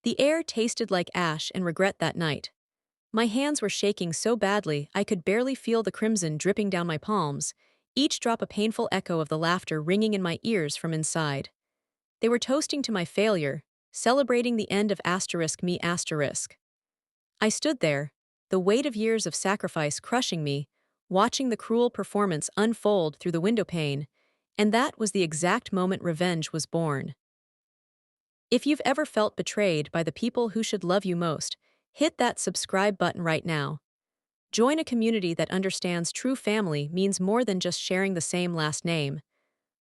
The air tasted like ash and regret that night. My hands were shaking so badly I could barely feel the crimson dripping down my palms, each drop a painful echo of the laughter ringing in my ears from inside. They were toasting to my failure, celebrating the end of *me*. I stood there, the weight of years of sacrifice crushing me, watching the cruel performance unfold through the windowpane, and that was the exact moment revenge was born. If you've ever felt betrayed by the people who should love you most, hit that subscribe button right now. Join a community that understands true family means more than just sharing the same last name.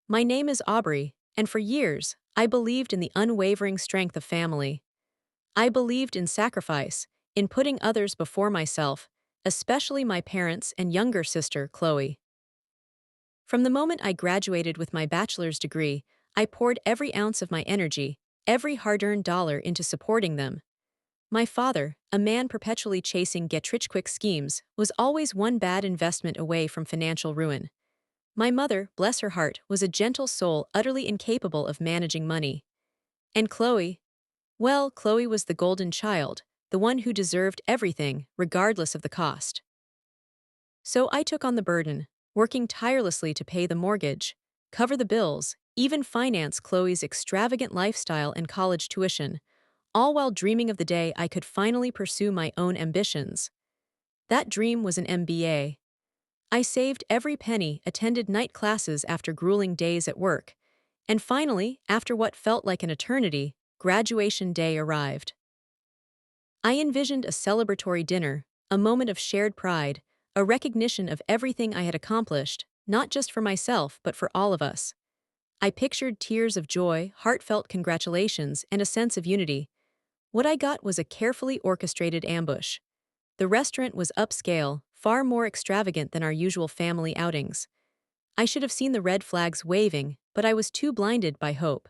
My name is Aubrey, and for years, I believed in the unwavering strength of family. I believed in sacrifice, in putting others before myself, especially my parents and younger sister, Chloe. From the moment I graduated with my bachelor's degree, I poured every ounce of my energy, every hard-earned dollar into supporting them. My father, a man perpetually chasing get-rich-quick schemes, was always one bad investment away from financial ruin. My mother, bless her heart, was a gentle soul utterly incapable of managing money. And Chloe? Well, Chloe was the golden child, the one who deserved everything, regardless of the cost. So I took on the burden, working tirelessly to pay the mortgage, cover the bills, even finance Chloe's extravagant lifestyle and college tuition, all while dreaming of the day I could finally pursue my own ambitions. That dream was an MBA. I saved every penny, attended night classes after grueling days at work, and finally, after what felt like an eternity, graduation day arrived. I envisioned a celebratory dinner, a moment of shared pride, a recognition of everything I had accomplished, not just for myself but for all of us. I pictured tears of joy, heartfelt congratulations, and a sense of unity. What I got was a carefully orchestrated ambush. The restaurant was upscale, far more extravagant than our usual family outings. I should have seen the red flags waving, but I was too blinded by hope.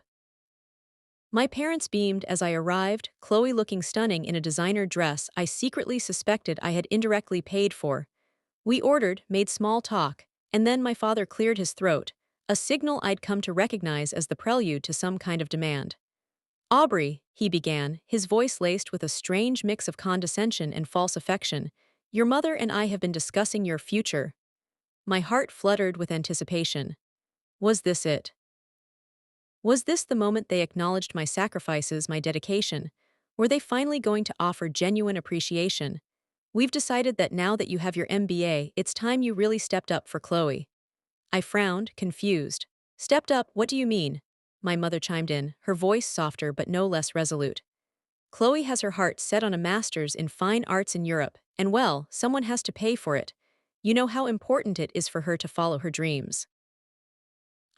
My parents beamed as I arrived, Chloe looking stunning in a designer dress I secretly suspected I had indirectly paid for. We ordered, made small talk, and then my father cleared his throat, a signal I'd come to recognize as the prelude to some kind of demand. "Aubrey," he began, his voice laced with a strange mix of condescension and false affection, "your mother and I have been discussing your future." My heart fluttered with anticipation. Was this it? Was this the moment they acknowledged my sacrifices, my dedication? Were they finally going to offer genuine appreciation? "We've decided that now that you have your MBA, it's time you really stepped up for Chloe." I frowned, confused. "Stepped up, what do you mean?" My mother chimed in, her voice softer but no less resolute. "Chloe has her heart set on a master's in fine arts in Europe, and well, someone has to pay for it. You know how important it is for her to follow her dreams."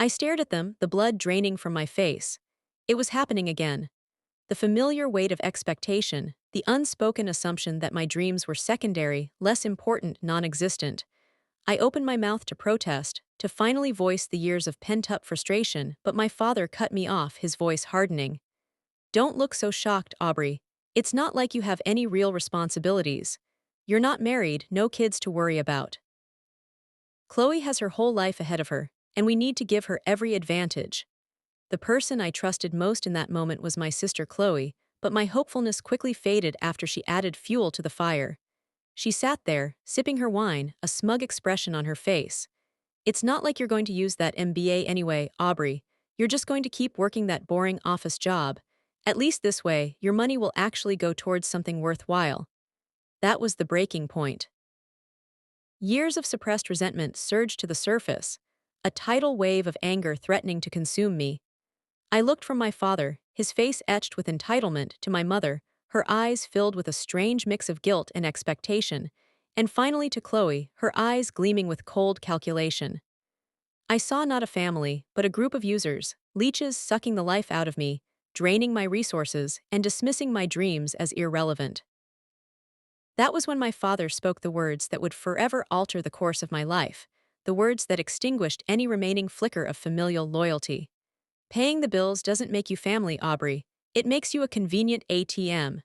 I stared at them, the blood draining from my face. It was happening again. The familiar weight of expectation, the unspoken assumption that my dreams were secondary, less important, non-existent. I opened my mouth to protest, to finally voice the years of pent-up frustration, but my father cut me off, his voice hardening. "Don't look so shocked, Aubrey. It's not like you have any real responsibilities. You're not married, no kids to worry about. Chloe has her whole life ahead of her, and we need to give her every advantage." The person I trusted most in that moment was my sister Chloe, but my hopefulness quickly faded after she added fuel to the fire. She sat there, sipping her wine, a smug expression on her face. "It's not like you're going to use that MBA anyway, Aubrey. You're just going to keep working that boring office job. At least this way, your money will actually go towards something worthwhile." That was the breaking point. Years of suppressed resentment surged to the surface, a tidal wave of anger threatening to consume me. I looked from my father, his face etched with entitlement, to my mother, her eyes filled with a strange mix of guilt and expectation, and finally to Chloe, her eyes gleaming with cold calculation. I saw not a family, but a group of users, leeches sucking the life out of me, draining my resources, and dismissing my dreams as irrelevant. That was when my father spoke the words that would forever alter the course of my life, the words that extinguished any remaining flicker of familial loyalty. "Paying the bills doesn't make you family, Aubrey. It makes you a convenient ATM."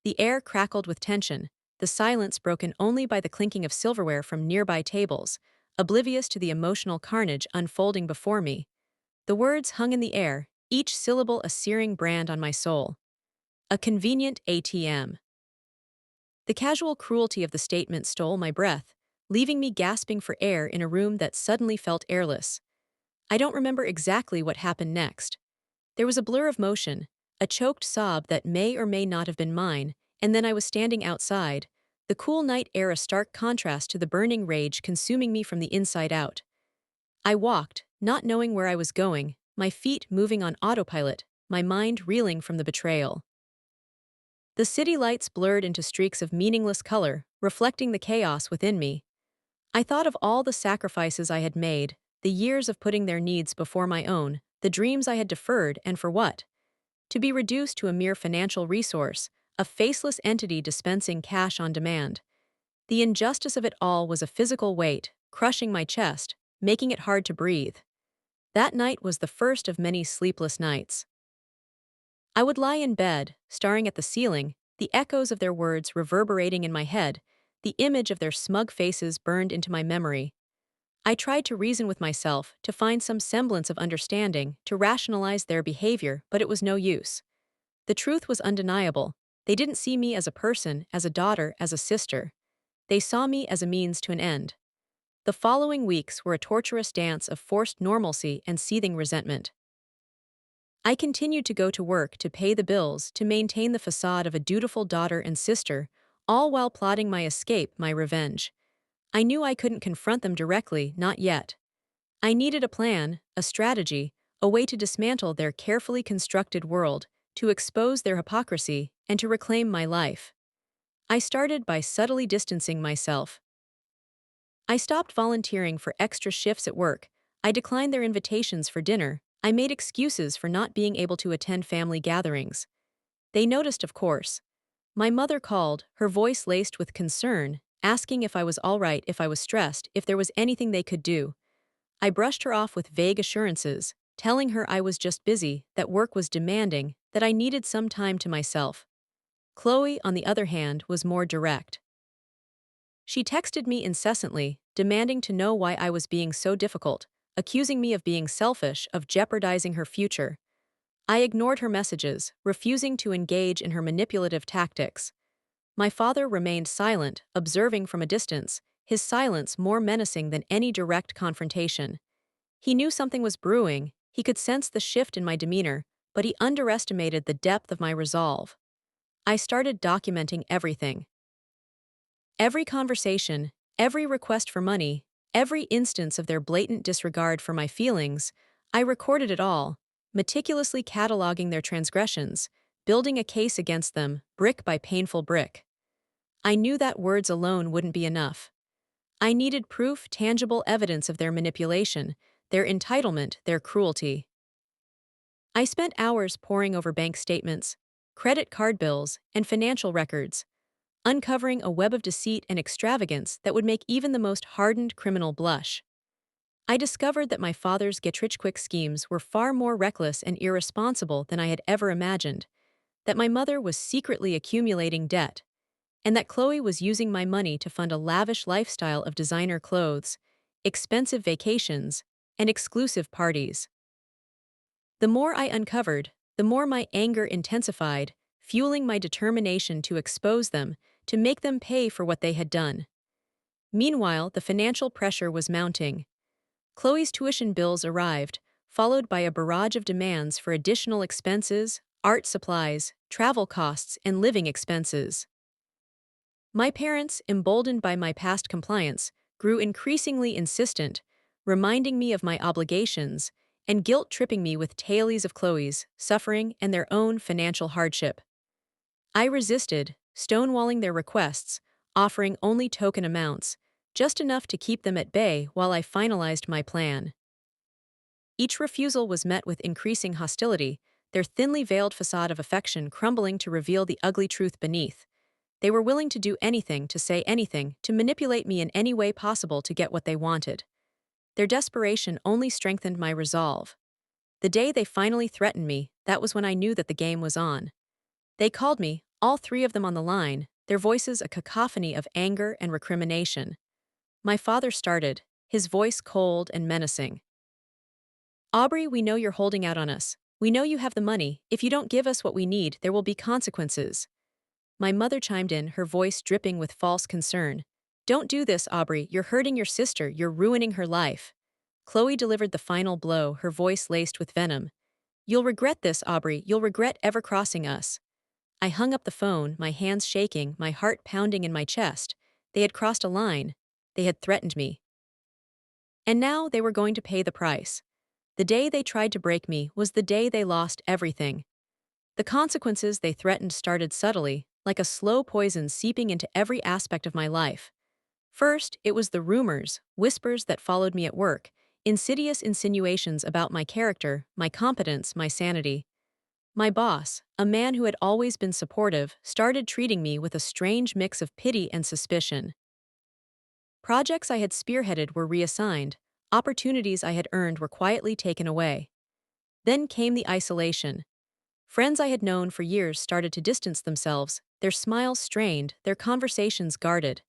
The air crackled with tension, the silence broken only by the clinking of silverware from nearby tables, oblivious to the emotional carnage unfolding before me. The words hung in the air, each syllable a searing brand on my soul. A convenient ATM. The casual cruelty of the statement stole my breath, leaving me gasping for air in a room that suddenly felt airless. I don't remember exactly what happened next. There was a blur of motion, a choked sob that may or may not have been mine, and then I was standing outside, the cool night air a stark contrast to the burning rage consuming me from the inside out. I walked, not knowing where I was going, my feet moving on autopilot, my mind reeling from the betrayal. The city lights blurred into streaks of meaningless color, reflecting the chaos within me. I thought of all the sacrifices I had made, the years of putting their needs before my own, the dreams I had deferred, and for what? To be reduced to a mere financial resource, a faceless entity dispensing cash on demand. The injustice of it all was a physical weight, crushing my chest, making it hard to breathe. That night was the first of many sleepless nights. I would lie in bed, staring at the ceiling, the echoes of their words reverberating in my head, the image of their smug faces burned into my memory. I tried to reason with myself, to find some semblance of understanding, to rationalize their behavior, but it was no use. The truth was undeniable. They didn't see me as a person, as a daughter, as a sister. They saw me as a means to an end. The following weeks were a torturous dance of forced normalcy and seething resentment. I continued to go to work, to pay the bills, to maintain the facade of a dutiful daughter and sister, all while plotting my escape, my revenge. I knew I couldn't confront them directly, not yet. I needed a plan, a strategy, a way to dismantle their carefully constructed world, to expose their hypocrisy, and to reclaim my life. I started by subtly distancing myself. I stopped volunteering for extra shifts at work. I declined their invitations for dinner. I made excuses for not being able to attend family gatherings. They noticed, of course. My mother called, her voice laced with concern, asking if I was all right, if I was stressed, if there was anything they could do. I brushed her off with vague assurances, telling her I was just busy, that work was demanding, that I needed some time to myself. Chloe, on the other hand, was more direct. She texted me incessantly, demanding to know why I was being so difficult, accusing me of being selfish, of jeopardizing her future. I ignored her messages, refusing to engage in her manipulative tactics. My father remained silent, observing from a distance, his silence more menacing than any direct confrontation. He knew something was brewing, he could sense the shift in my demeanor, but he underestimated the depth of my resolve. I started documenting everything. Every conversation, every request for money, every instance of their blatant disregard for my feelings, I recorded it all, meticulously cataloging their transgressions, building a case against them, brick by painful brick. I knew that words alone wouldn't be enough. I needed proof, tangible evidence of their manipulation, their entitlement, their cruelty. I spent hours poring over bank statements, credit card bills, and financial records, uncovering a web of deceit and extravagance that would make even the most hardened criminal blush. I discovered that my father's get-rich-quick schemes were far more reckless and irresponsible than I had ever imagined, that my mother was secretly accumulating debt, and that Chloe was using my money to fund a lavish lifestyle of designer clothes, expensive vacations, and exclusive parties. The more I uncovered, the more my anger intensified, fueling my determination to expose them, to make them pay for what they had done. Meanwhile, the financial pressure was mounting. Chloe's tuition bills arrived, followed by a barrage of demands for additional expenses, art supplies, travel costs, and living expenses. My parents, emboldened by my past compliance, grew increasingly insistent, reminding me of my obligations, and guilt-tripping me with tales of Chloe's suffering and their own financial hardship. I resisted, stonewalling their requests, offering only token amounts, just enough to keep them at bay while I finalized my plan. Each refusal was met with increasing hostility, their thinly veiled facade of affection crumbling to reveal the ugly truth beneath. They were willing to do anything, to say anything, to manipulate me in any way possible to get what they wanted. Their desperation only strengthened my resolve. The day they finally threatened me, that was when I knew that the game was on. They called me, all three of them on the line, their voices a cacophony of anger and recrimination. My father started, his voice cold and menacing. "Aubrey, we know you're holding out on us. We know you have the money. If you don't give us what we need, there will be consequences. My mother chimed in, her voice dripping with false concern. Don't do this, Aubrey. You're hurting your sister. You're ruining her life. Chloe delivered the final blow, her voice laced with venom. You'll regret this, Aubrey. You'll regret ever crossing us. I hung up the phone, my hands shaking, my heart pounding in my chest. They had crossed a line. They had threatened me. And now they were going to pay the price. The day they tried to break me was the day they lost everything. The consequences they threatened started subtly, like a slow poison seeping into every aspect of my life. First, it was the rumors, whispers that followed me at work, insidious insinuations about my character, my competence, my sanity. My boss, a man who had always been supportive, started treating me with a strange mix of pity and suspicion. Projects I had spearheaded were reassigned, opportunities I had earned were quietly taken away. Then came the isolation. Friends I had known for years started to distance themselves, their smiles strained, their conversations guarded.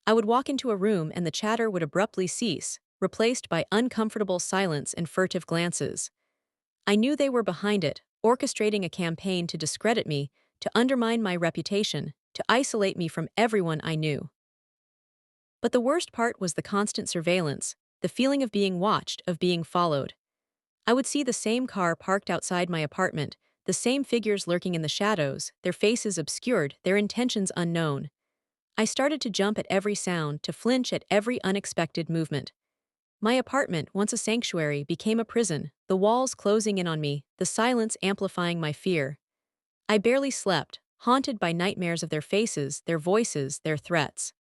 I would walk into a room and the chatter would abruptly cease, replaced by uncomfortable silence and furtive glances. I knew they were behind it, orchestrating a campaign to discredit me, to undermine my reputation, to isolate me from everyone I knew. But the worst part was the constant surveillance, the feeling of being watched, of being followed. I would see the same car parked outside my apartment, the same figures lurking in the shadows, their faces obscured, their intentions unknown. I started to jump at every sound, to flinch at every unexpected movement. My apartment, once a sanctuary, became a prison, the walls closing in on me, the silence amplifying my fear. I barely slept, haunted by nightmares of their faces, their voices, their threats.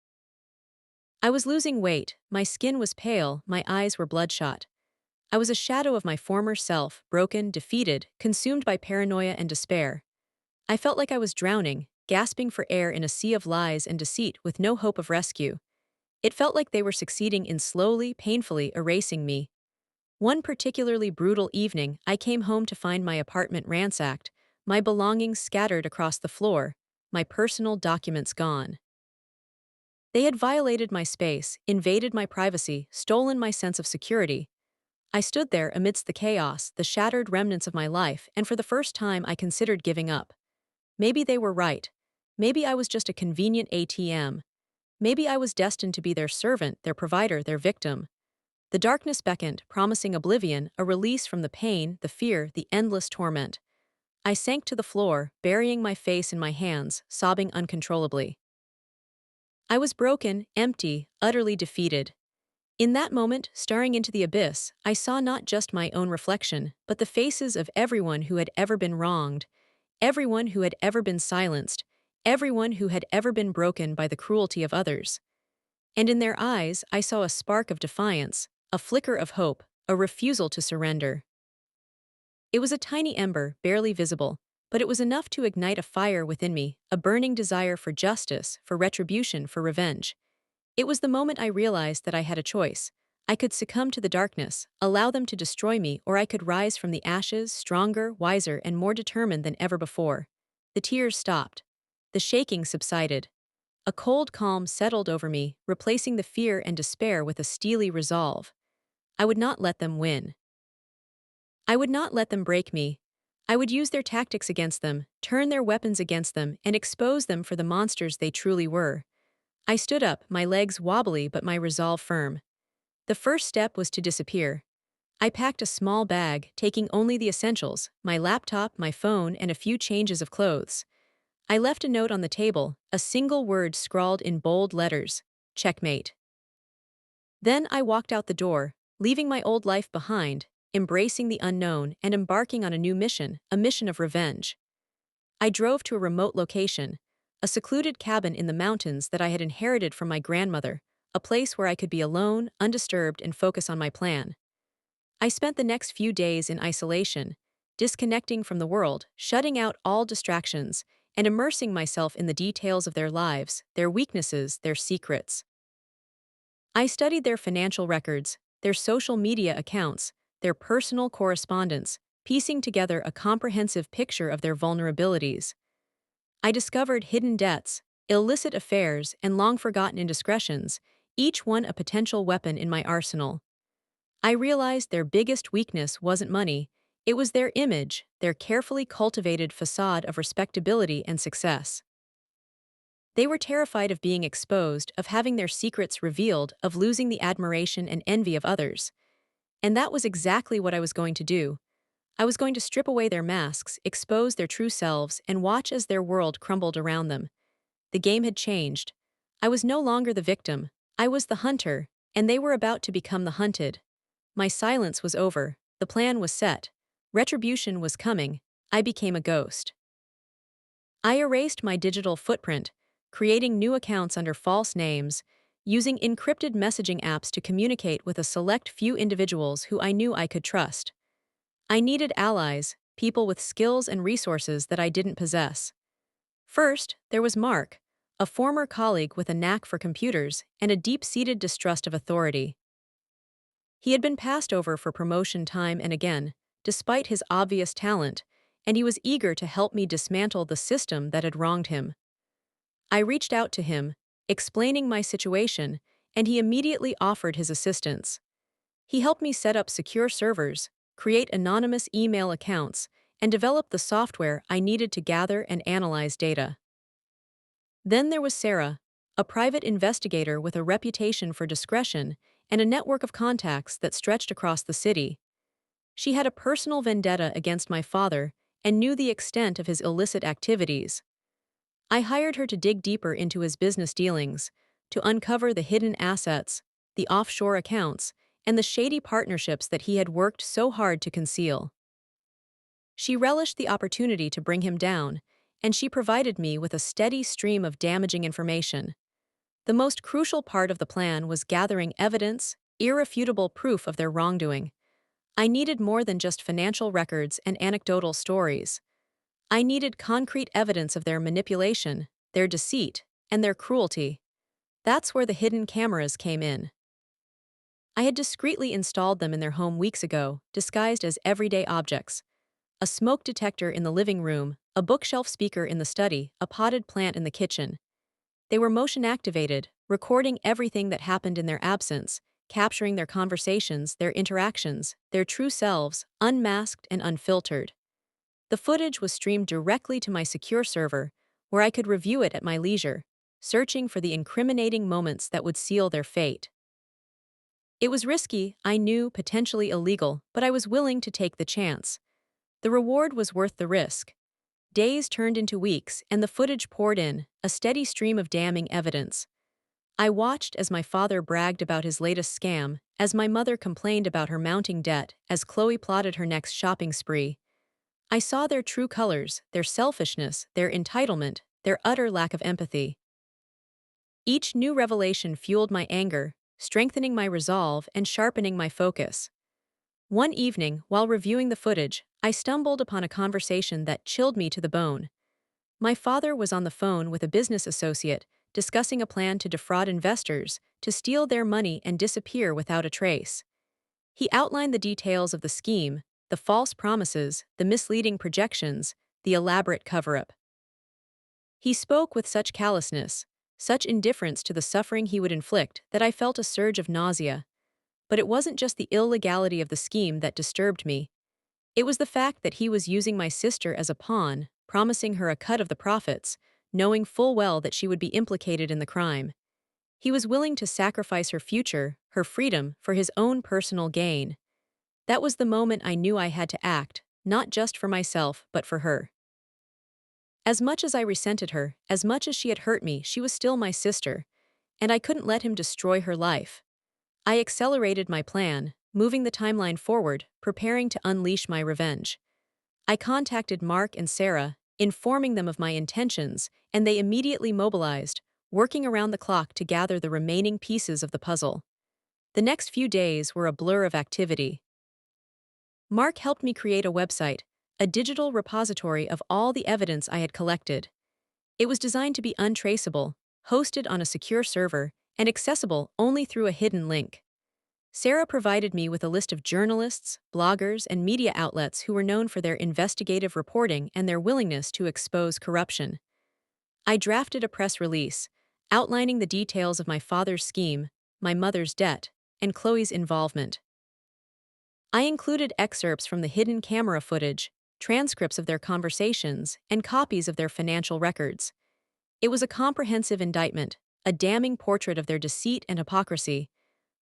I was losing weight, my skin was pale, my eyes were bloodshot. I was a shadow of my former self, broken, defeated, consumed by paranoia and despair. I felt like I was drowning, gasping for air in a sea of lies and deceit with no hope of rescue. It felt like they were succeeding in slowly, painfully erasing me. One particularly brutal evening, I came home to find my apartment ransacked, my belongings scattered across the floor, my personal documents gone. They had violated my space, invaded my privacy, stolen my sense of security. I stood there amidst the chaos, the shattered remnants of my life, and for the first time I considered giving up. Maybe they were right. Maybe I was just a convenient ATM. Maybe I was destined to be their servant, their provider, their victim. The darkness beckoned, promising oblivion, a release from the pain, the fear, the endless torment. I sank to the floor, burying my face in my hands, sobbing uncontrollably. I was broken, empty, utterly defeated. In that moment, staring into the abyss, I saw not just my own reflection, but the faces of everyone who had ever been wronged, everyone who had ever been silenced, everyone who had ever been broken by the cruelty of others. And in their eyes, I saw a spark of defiance, a flicker of hope, a refusal to surrender. It was a tiny ember, barely visible, but it was enough to ignite a fire within me, a burning desire for justice, for retribution, for revenge. It was the moment I realized that I had a choice. I could succumb to the darkness, allow them to destroy me, or I could rise from the ashes, stronger, wiser, and more determined than ever before. The tears stopped. The shaking subsided. A cold calm settled over me, replacing the fear and despair with a steely resolve. I would not let them win. I would not let them break me. I would use their tactics against them, turn their weapons against them, and expose them for the monsters they truly were. I stood up, my legs wobbly but my resolve firm. The first step was to disappear. I packed a small bag, taking only the essentials, my laptop, my phone, and a few changes of clothes. I left a note on the table, a single word scrawled in bold letters: checkmate. Then I walked out the door, leaving my old life behind, embracing the unknown and embarking on a new mission, a mission of revenge. I drove to a remote location, a secluded cabin in the mountains that I had inherited from my grandmother, a place where I could be alone, undisturbed, and focus on my plan. I spent the next few days in isolation, disconnecting from the world, shutting out all distractions, and immersing myself in the details of their lives, their weaknesses, their secrets. I studied their financial records, their social media accounts, their personal correspondence, piecing together a comprehensive picture of their vulnerabilities. I discovered hidden debts, illicit affairs, and long-forgotten indiscretions, each one a potential weapon in my arsenal. I realized their biggest weakness wasn't money, It was their image, their carefully cultivated facade of respectability and success. They were terrified of being exposed, of having their secrets revealed, of losing the admiration and envy of others. And that was exactly what I was going to do. I was going to strip away their masks, expose their true selves, and watch as their world crumbled around them. The game had changed. I was no longer the victim. I was the hunter, and they were about to become the hunted. My silence was over. The plan was set. Retribution was coming. I became a ghost. I erased my digital footprint, creating new accounts under false names, using encrypted messaging apps to communicate with a select few individuals who I knew I could trust. I needed allies, people with skills and resources that I didn't possess. First, there was Mark, a former colleague with a knack for computers and a deep-seated distrust of authority. He had been passed over for promotion time and again, despite his obvious talent, and he was eager to help me dismantle the system that had wronged him. I reached out to him, explaining my situation, and he immediately offered his assistance. He helped me set up secure servers, create anonymous email accounts, and develop the software I needed to gather and analyze data. Then there was Sarah, a private investigator with a reputation for discretion and a network of contacts that stretched across the city. She had a personal vendetta against my father and knew the extent of his illicit activities. I hired her to dig deeper into his business dealings, to uncover the hidden assets, the offshore accounts, and the shady partnerships that he had worked so hard to conceal. She relished the opportunity to bring him down, and she provided me with a steady stream of damaging information. The most crucial part of the plan was gathering evidence, irrefutable proof of their wrongdoing. I needed more than just financial records and anecdotal stories. I needed concrete evidence of their manipulation, their deceit, and their cruelty. That's where the hidden cameras came in. I had discreetly installed them in their home weeks ago, disguised as everyday objects. A smoke detector in the living room, a bookshelf speaker in the study, a potted plant in the kitchen. They were motion-activated, recording everything that happened in their absence, capturing their conversations, their interactions, their true selves, unmasked and unfiltered. The footage was streamed directly to my secure server, where I could review it at my leisure, searching for the incriminating moments that would seal their fate. It was risky, I knew, potentially illegal, but I was willing to take the chance. The reward was worth the risk. Days turned into weeks, and the footage poured in, a steady stream of damning evidence. I watched as my father bragged about his latest scam, as my mother complained about her mounting debt, as Chloe plotted her next shopping spree. I saw their true colors, their selfishness, their entitlement, their utter lack of empathy. Each new revelation fueled my anger, strengthening my resolve and sharpening my focus. One evening, while reviewing the footage, I stumbled upon a conversation that chilled me to the bone. My father was on the phone with a business associate, discussing a plan to defraud investors, to steal their money and disappear without a trace. He outlined the details of the scheme, the false promises, the misleading projections, the elaborate cover-up. He spoke with such callousness, such indifference to the suffering he would inflict, that I felt a surge of nausea. But it wasn't just the illegality of the scheme that disturbed me. It was the fact that he was using my sister as a pawn, promising her a cut of the profits, knowing full well that she would be implicated in the crime. He was willing to sacrifice her future, her freedom, for his own personal gain. That was the moment I knew I had to act, not just for myself, but for her. As much as I resented her, as much as she had hurt me, she was still my sister, and I couldn't let him destroy her life. I accelerated my plan, moving the timeline forward, preparing to unleash my revenge. I contacted Mark and Sarah, informing them of my intentions, and they immediately mobilized, working around the clock to gather the remaining pieces of the puzzle. The next few days were a blur of activity. Mark helped me create a website, a digital repository of all the evidence I had collected. It was designed to be untraceable, hosted on a secure server, and accessible only through a hidden link. Sarah provided me with a list of journalists, bloggers, and media outlets who were known for their investigative reporting and their willingness to expose corruption. I drafted a press release, outlining the details of my father's scheme, my mother's debt, and Chloe's involvement. I included excerpts from the hidden camera footage, transcripts of their conversations, and copies of their financial records. It was a comprehensive indictment, a damning portrait of their deceit and hypocrisy.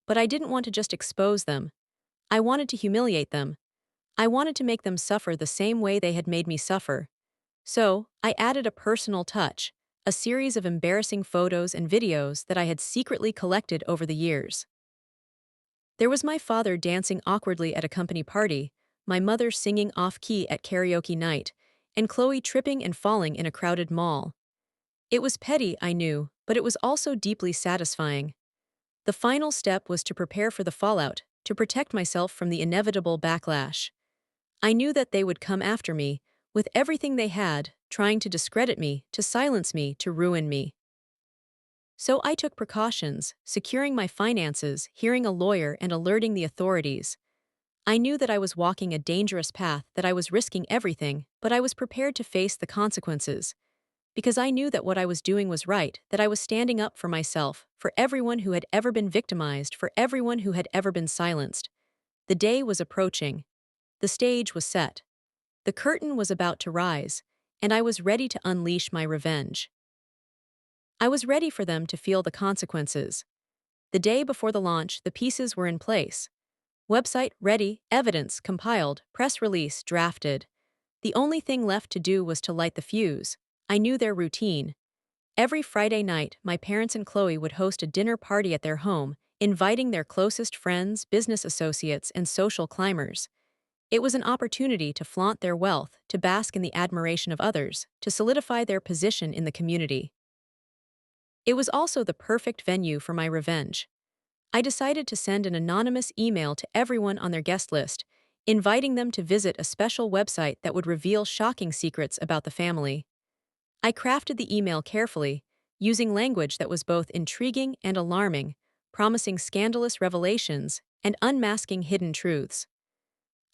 But I didn't want to just expose them. I wanted to humiliate them. I wanted to make them suffer the same way they had made me suffer. So, I added a personal touch, a series of embarrassing photos and videos that I had secretly collected over the years. There was my father dancing awkwardly at a company party, my mother singing off-key at karaoke night, and Chloe tripping and falling in a crowded mall. It was petty, I knew, but it was also deeply satisfying. The final step was to prepare for the fallout, to protect myself from the inevitable backlash. I knew that they would come after me, with everything they had, trying to discredit me, to silence me, to ruin me. So I took precautions, securing my finances, hiring a lawyer, and alerting the authorities. I knew that I was walking a dangerous path, that I was risking everything, but I was prepared to face the consequences. Because I knew that what I was doing was right, that I was standing up for myself, for everyone who had ever been victimized, for everyone who had ever been silenced. The day was approaching. The stage was set. The curtain was about to rise, and I was ready to unleash my revenge. I was ready for them to feel the consequences. The day before the launch, the pieces were in place. Website ready, evidence compiled, press release drafted. The only thing left to do was to light the fuse. I knew their routine. Every Friday night, my parents and Chloe would host a dinner party at their home, inviting their closest friends, business associates, and social climbers. It was an opportunity to flaunt their wealth, to bask in the admiration of others, to solidify their position in the community. It was also the perfect venue for my revenge. I decided to send an anonymous email to everyone on their guest list, inviting them to visit a special website that would reveal shocking secrets about the family. I crafted the email carefully, using language that was both intriguing and alarming, promising scandalous revelations and unmasking hidden truths.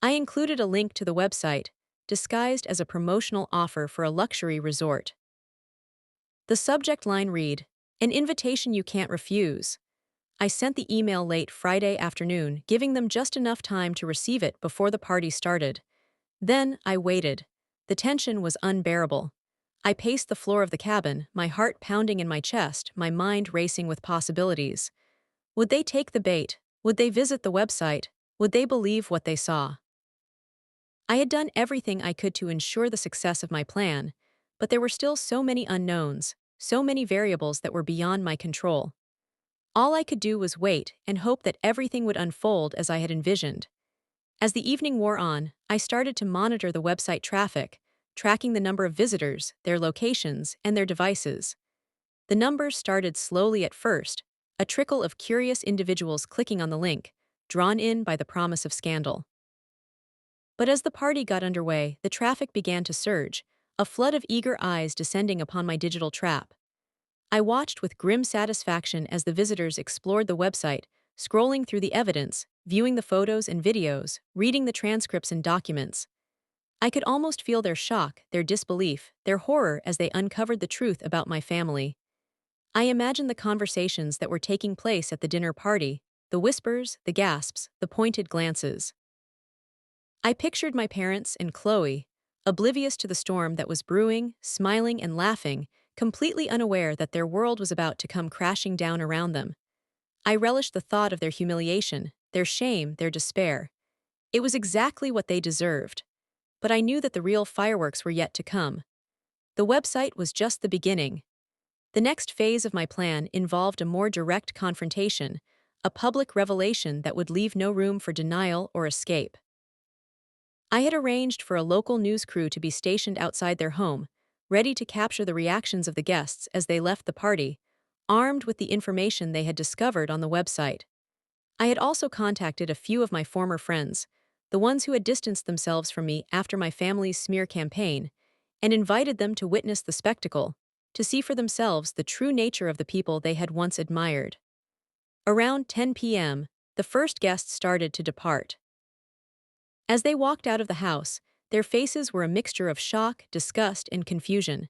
I included a link to the website, disguised as a promotional offer for a luxury resort. The subject line read, "An invitation you can't refuse." I sent the email late Friday afternoon, giving them just enough time to receive it before the party started. Then I waited. The tension was unbearable. I paced the floor of the cabin, my heart pounding in my chest, my mind racing with possibilities. Would they take the bait? Would they visit the website? Would they believe what they saw? I had done everything I could to ensure the success of my plan, but there were still so many unknowns, so many variables that were beyond my control. All I could do was wait and hope that everything would unfold as I had envisioned. As the evening wore on, I started to monitor the website traffic, tracking the number of visitors, their locations, and their devices. The numbers started slowly at first, a trickle of curious individuals clicking on the link, drawn in by the promise of scandal. But as the party got underway, the traffic began to surge, a flood of eager eyes descending upon my digital trap. I watched with grim satisfaction as the visitors explored the website, scrolling through the evidence, viewing the photos and videos, reading the transcripts and documents. I could almost feel their shock, their disbelief, their horror as they uncovered the truth about my family. I imagined the conversations that were taking place at the dinner party, the whispers, the gasps, the pointed glances. I pictured my parents and Chloe, oblivious to the storm that was brewing, smiling and laughing, completely unaware that their world was about to come crashing down around them. I relished the thought of their humiliation, their shame, their despair. It was exactly what they deserved. But I knew that the real fireworks were yet to come. The website was just the beginning. The next phase of my plan involved a more direct confrontation, a public revelation that would leave no room for denial or escape. I had arranged for a local news crew to be stationed outside their home, ready to capture the reactions of the guests as they left the party, armed with the information they had discovered on the website. I had also contacted a few of my former friends, the ones who had distanced themselves from me after my family's smear campaign, and invited them to witness the spectacle, to see for themselves the true nature of the people they had once admired. Around 10 p.m., the first guests started to depart. As they walked out of the house, their faces were a mixture of shock, disgust, and confusion.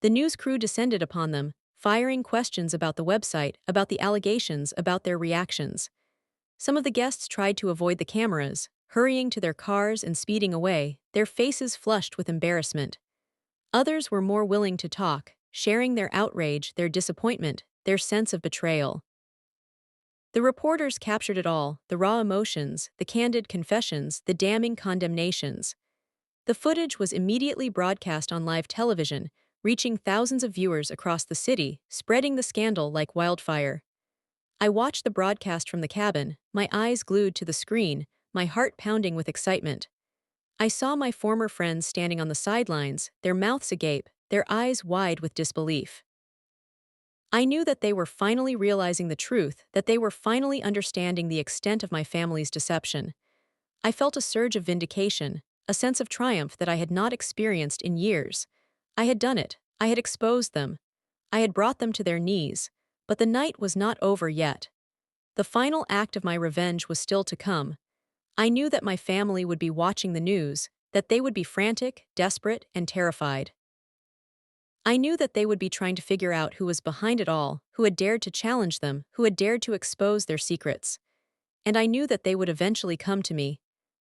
The news crew descended upon them, firing questions about the website, about the allegations, about their reactions. Some of the guests tried to avoid the cameras, hurrying to their cars and speeding away, their faces flushed with embarrassment. Others were more willing to talk, sharing their outrage, their disappointment, their sense of betrayal. The reporters captured it all, the raw emotions, the candid confessions, the damning condemnations. The footage was immediately broadcast on live television, reaching thousands of viewers across the city, spreading the scandal like wildfire. I watched the broadcast from the cabin, my eyes glued to the screen, my heart pounding with excitement. I saw my former friends standing on the sidelines, their mouths agape, their eyes wide with disbelief. I knew that they were finally realizing the truth, that they were finally understanding the extent of my family's deception. I felt a surge of vindication, a sense of triumph that I had not experienced in years. I had done it. I had exposed them. I had brought them to their knees. But the night was not over yet. The final act of my revenge was still to come. I knew that my family would be watching the news, that they would be frantic, desperate, and terrified. I knew that they would be trying to figure out who was behind it all, who had dared to challenge them, who had dared to expose their secrets. And I knew that they would eventually come to me.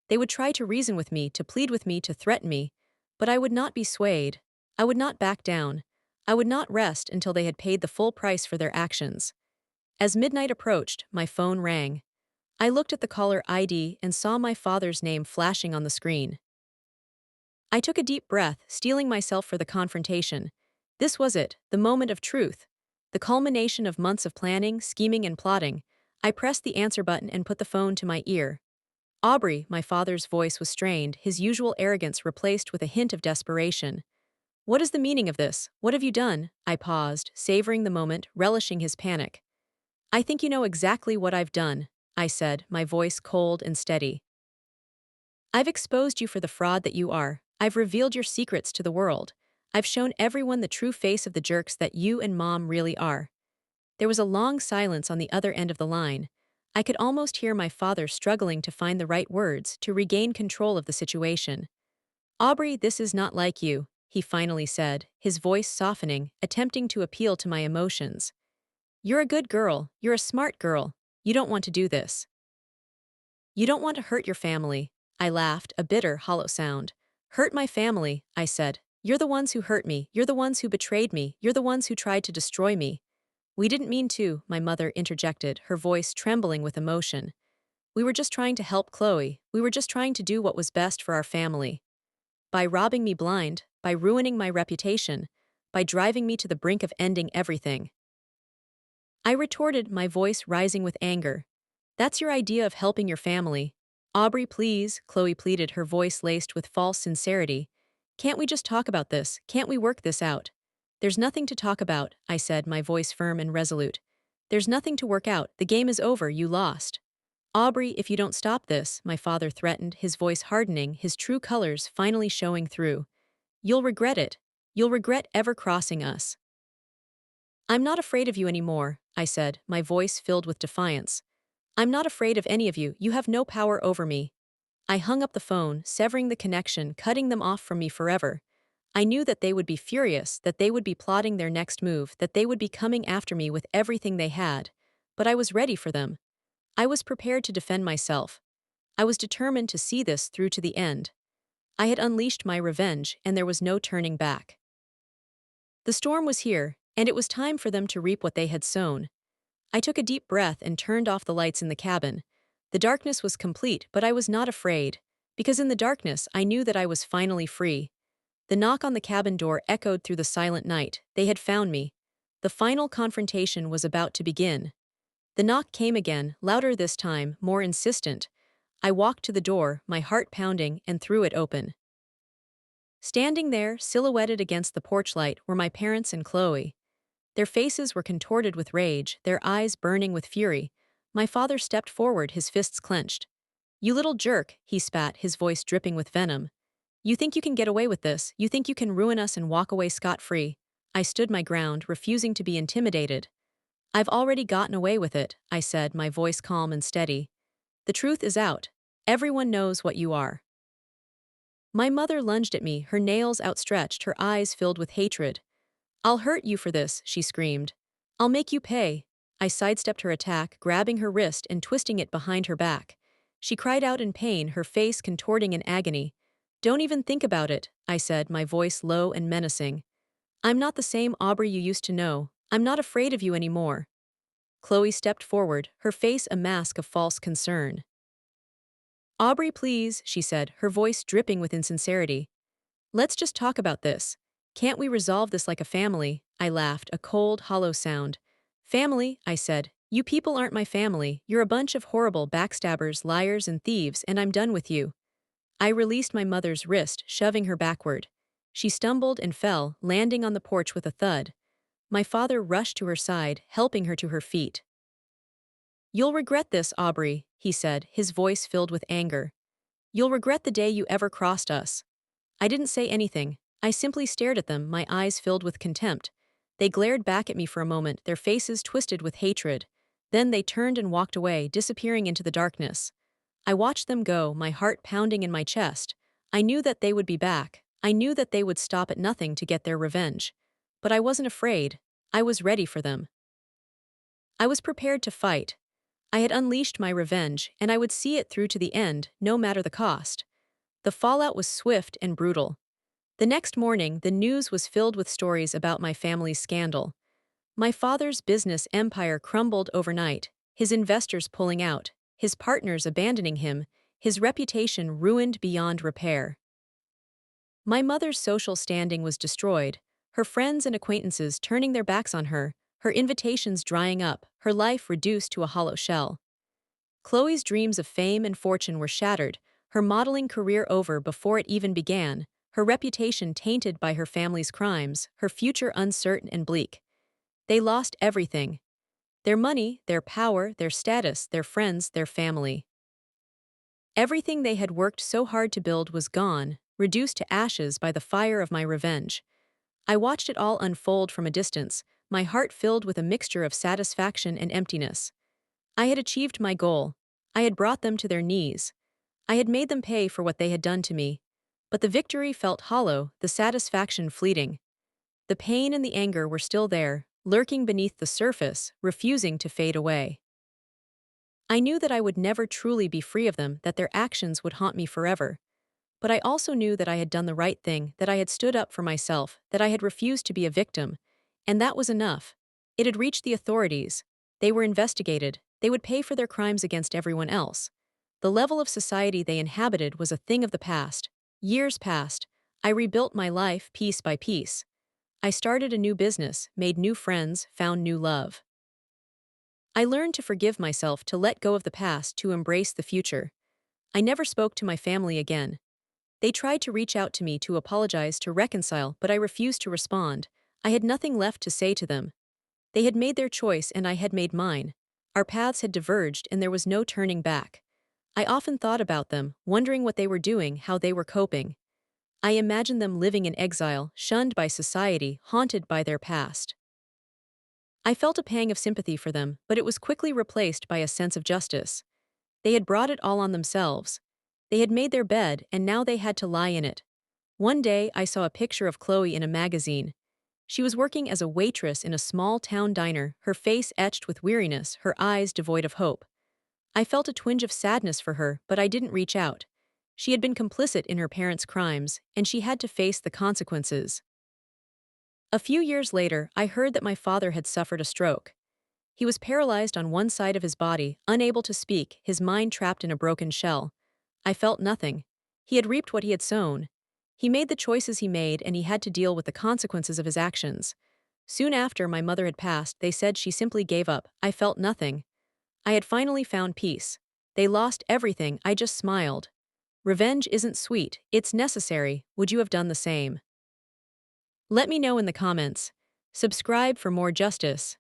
They would try to reason with me, to plead with me, to threaten me. But I would not be swayed. I would not back down. I would not rest until they had paid the full price for their actions. As midnight approached, my phone rang. I looked at the caller ID and saw my father's name flashing on the screen. I took a deep breath, steeling myself for the confrontation. This was it, the moment of truth. The culmination of months of planning, scheming, and plotting. I pressed the answer button and put the phone to my ear. Aubrey, my father's voice was strained, his usual arrogance replaced with a hint of desperation. What is the meaning of this? What have you done? I paused, savoring the moment, relishing his panic. I think you know exactly what I've done, I said, my voice cold and steady. I've exposed you for the fraud that you are. I've revealed your secrets to the world. I've shown everyone the true face of the jerks that you and Mom really are. There was a long silence on the other end of the line. I could almost hear my father struggling to find the right words to regain control of the situation. Aubrey, this is not like you, he finally said, his voice softening, attempting to appeal to my emotions. You're a good girl, you're a smart girl. You don't want to do this. You don't want to hurt your family. I laughed, a bitter, hollow sound. Hurt my family, I said. You're the ones who hurt me, you're the ones who betrayed me, you're the ones who tried to destroy me. We didn't mean to, my mother interjected, her voice trembling with emotion. We were just trying to help Chloe, we were just trying to do what was best for our family. By robbing me blind, by ruining my reputation, by driving me to the brink of ending everything. I retorted, my voice rising with anger. That's your idea of helping your family. Aubrey, please, Chloe pleaded, her voice laced with false sincerity. Can't we just talk about this? Can't we work this out? There's nothing to talk about, I said, my voice firm and resolute. There's nothing to work out, the game is over, you lost. Aubrey, if you don't stop this, my father threatened, his voice hardening, his true colors finally showing through. You'll regret it. You'll regret ever crossing us. I'm not afraid of you anymore, I said, my voice filled with defiance. I'm not afraid of any of you, you have no power over me. I hung up the phone, severing the connection, cutting them off from me forever. I knew that they would be furious, that they would be plotting their next move, that they would be coming after me with everything they had. But I was ready for them. I was prepared to defend myself. I was determined to see this through to the end. I had unleashed my revenge, and there was no turning back. The storm was here, and it was time for them to reap what they had sown. I took a deep breath and turned off the lights in the cabin. The darkness was complete, but I was not afraid, because in the darkness I knew that I was finally free. The knock on the cabin door echoed through the silent night. They had found me. The final confrontation was about to begin. The knock came again, louder this time, more insistent. I walked to the door, my heart pounding, and threw it open. Standing there, silhouetted against the porch light, were my parents and Chloe. Their faces were contorted with rage, their eyes burning with fury. My father stepped forward, his fists clenched. You little jerk, he spat, his voice dripping with venom. You think you can get away with this? You think you can ruin us and walk away scot-free? I stood my ground, refusing to be intimidated. I've already gotten away with it, I said, my voice calm and steady. The truth is out. Everyone knows what you are. My mother lunged at me, her nails outstretched, her eyes filled with hatred. I'll hurt you for this, she screamed. I'll make you pay. I sidestepped her attack, grabbing her wrist and twisting it behind her back. She cried out in pain, her face contorting in agony. Don't even think about it, I said, my voice low and menacing. I'm not the same Aubrey you used to know. I'm not afraid of you anymore. Chloe stepped forward, her face a mask of false concern. Aubrey, please, she said, her voice dripping with insincerity. Let's just talk about this. Can't we resolve this like a family? I laughed, a cold, hollow sound. Family, I said. You people aren't my family. You're a bunch of horrible backstabbers, liars, and thieves, and I'm done with you. I released my mother's wrist, shoving her backward. She stumbled and fell, landing on the porch with a thud. My father rushed to her side, helping her to her feet. You'll regret this, Aubrey, he said, his voice filled with anger. You'll regret the day you ever crossed us. I didn't say anything. I simply stared at them, my eyes filled with contempt. They glared back at me for a moment, their faces twisted with hatred. Then they turned and walked away, disappearing into the darkness. I watched them go, my heart pounding in my chest. I knew that they would be back. I knew that they would stop at nothing to get their revenge. But I wasn't afraid. I was ready for them. I was prepared to fight. I had unleashed my revenge, and I would see it through to the end, no matter the cost. The fallout was swift and brutal. The next morning, the news was filled with stories about my family's scandal. My father's business empire crumbled overnight, his investors pulling out, his partners abandoning him, his reputation ruined beyond repair. My mother's social standing was destroyed, her friends and acquaintances turning their backs on her, her invitations drying up, her life reduced to a hollow shell. Chloe's dreams of fame and fortune were shattered, her modeling career over before it even began, her reputation tainted by her family's crimes, her future uncertain and bleak. They lost everything. Their money, their power, their status, their friends, their family. Everything they had worked so hard to build was gone, reduced to ashes by the fire of my revenge. I watched it all unfold from a distance, my heart filled with a mixture of satisfaction and emptiness. I had achieved my goal. I had brought them to their knees. I had made them pay for what they had done to me. But the victory felt hollow, the satisfaction fleeting. The pain and the anger were still there, lurking beneath the surface, refusing to fade away. I knew that I would never truly be free of them, that their actions would haunt me forever. But I also knew that I had done the right thing, that I had stood up for myself, that I had refused to be a victim. And that was enough. It had reached the authorities. They were investigated. They would pay for their crimes against everyone else. The level of society they inhabited was a thing of the past. Years passed. I rebuilt my life piece by piece. I started a new business, made new friends, found new love. I learned to forgive myself, to let go of the past, to embrace the future. I never spoke to my family again. They tried to reach out to me, to apologize, to reconcile, but I refused to respond. I had nothing left to say to them. They had made their choice and I had made mine. Our paths had diverged and there was no turning back. I often thought about them, wondering what they were doing, how they were coping. I imagined them living in exile, shunned by society, haunted by their past. I felt a pang of sympathy for them, but it was quickly replaced by a sense of justice. They had brought it all on themselves. They had made their bed, and now they had to lie in it. One day, I saw a picture of Chloe in a magazine. She was working as a waitress in a small-town diner, her face etched with weariness, her eyes devoid of hope. I felt a twinge of sadness for her, but I didn't reach out. She had been complicit in her parents' crimes, and she had to face the consequences. A few years later, I heard that my father had suffered a stroke. He was paralyzed on one side of his body, unable to speak, his mind trapped in a broken shell. I felt nothing. He had reaped what he had sown. He made the choices he made, and he had to deal with the consequences of his actions. Soon after my mother had passed, they said she simply gave up. I felt nothing. I had finally found peace. They lost everything, I just smiled. Revenge isn't sweet, it's necessary. Would you have done the same? Let me know in the comments. Subscribe for more justice.